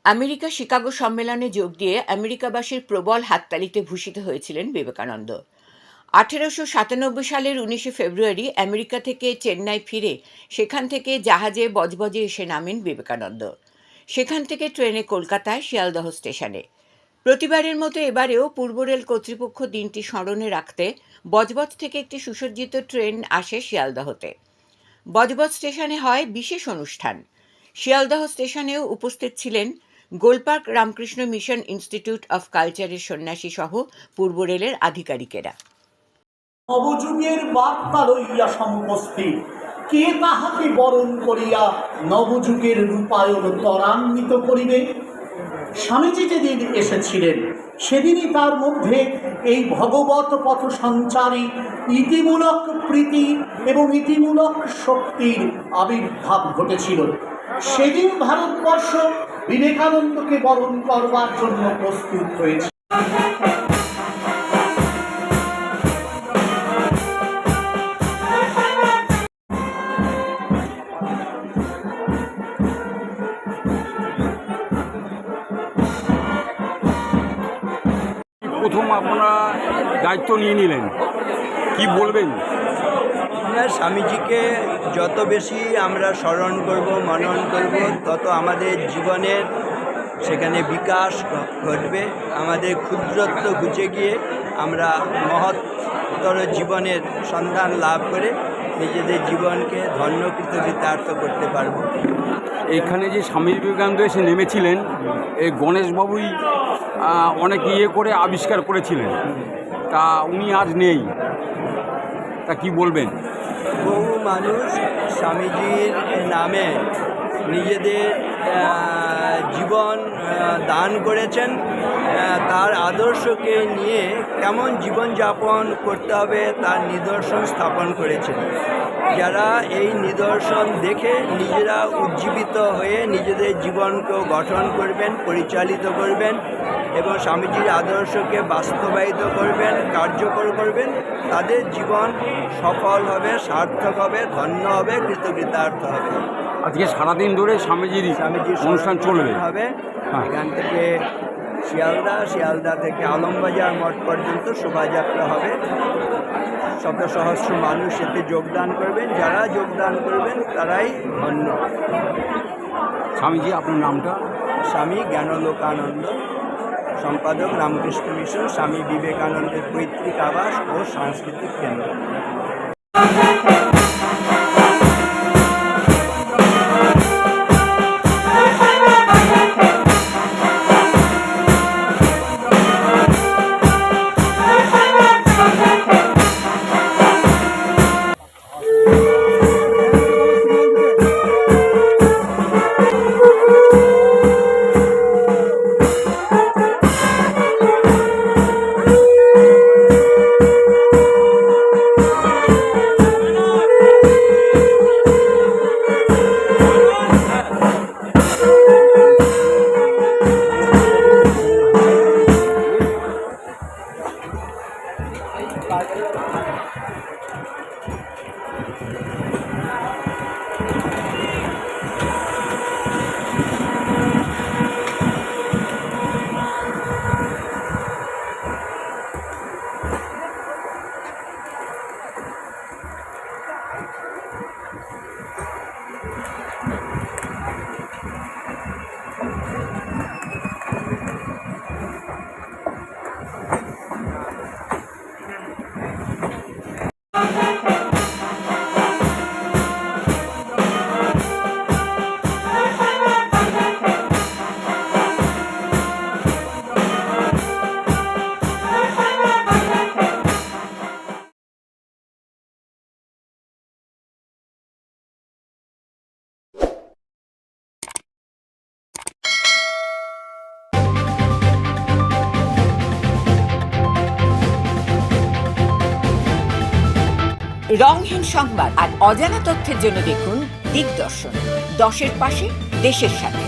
America Chicago সম্মেলনে যোগ দিয়ে আমেরিকাবাসীর প্রবল হাততালিতে ভূষিত হয়েছিলেন বিবেকানন্দ। 1897 সালের 19 ফেব্রুয়ারি আমেরিকা থেকে চেন্নাই ফিরে সেখান থেকে জাহাজে বজবজে এসে নামেন বিবেকানন্দ। সেখান থেকে ট্রেনে কলকাতায় শিয়ালদহ স্টেশনে। প্রতিবারের মতো এবারেও পূর্ব রেল কর্তৃপক্ষ দিনটি স্মরণে রাখতে বজবজ থেকে একটি সুসজ্জিত ট্রেন আসে শিয়ালদহতে। বজবজ স্টেশনে হয় বিশেষ অনুষ্ঠান। শিয়ালদহ স্টেশনেও উপস্থিত ছিলেন Golpark Ramakrishna mission institute of কালচারের সন্ন্যাসী সহ পূর্ব রেলের আধিকারিকেরা। নবযুগের বার্তা লইয়া সমুপস্থিত, কে তাহাকে বরণ করিয়া নবযুগের রূপায়ণ ত্বরান্বিত করিবে। স্বামীজি যেদিন এসেছিলেন সেদিনই তার মধ্যে এই ভগবত পথ সঞ্চারী ইতিমূলক প্রীতি এবং ইতিমূলক শক্তির আবির্ভাব ঘটেছিল। সেদিন ভারতবর্ষ বিবেকানন্দকে বরণ করবার জন্য প্রস্তুত হয়েছে। প্রথম আপনারা দায়িত্ব নিয়ে নিলেন, কি বলবেন? স্বামীজিকে যত বেশি আমরা স্মরণ করব, মনন করব, তত আমাদের জীবনের সেখানে বিকাশ ঘটবে। আমাদের ক্ষুদ্রত্ব ঘুচে গিয়ে আমরা মহত্তর জীবনের সন্ধান লাভ করে নিজেদের জীবনকে ধন্য কৃতকৃতার্থ করতে পারব। এইখানে যে স্বামী বিবেকানন্দ এসে নেমেছিলেন, এই গণেশবাবুই অনেক করে আবিষ্কার করেছিলেন, তা উনি আজ নেই, তা কি বলবেন? বহু মানুষ স্বামীজির নামে নিজেদের জীবন দান করেছেন। তার আদর্শকে নিয়ে কেমন জীবনযাপন করতে হবে তার নিদর্শন স্থাপন করেছেন। যারা এই নিদর্শন দেখে নিজেরা উজ্জীবিত হয়ে নিজেদের জীবনকে গঠন করবেন, পরিচালিত করবেন এবং স্বামীজির আদর্শকে বাস্তবায়িত করবেন, কার্যকর করবেন, তাদের জীবন সফল হবে, সার্থক হবে, ধন্য হবে, কৃতকৃতার্থ হবে। আজকে সারাদিন ধরে স্বামীজির অনুষ্ঠান চলবে হবে। এখান থেকে শিয়ালদা থেকে আলমবাজার মঠ পর্যন্ত শোভাযাত্রা হবে। শত সহস্র মানুষ এতে যোগদান করবেন। যারা যোগদান করবেন তারাই ধন্য। স্বামীজি, আপনার নামটা? স্বামী জ্ঞানলোকানন্দ, সম্পাদক রামকৃষ্ণ মিশন, স্বামী বিবেকানন্দের পৈতৃক আবাস ও সাংস্কৃতিক কেন্দ্র। রংহীন সংবাদ আর অজানা তথ্যের জন্য দেখুন দিগদর্শন, 10-এর পাশে, দেশের সাথে।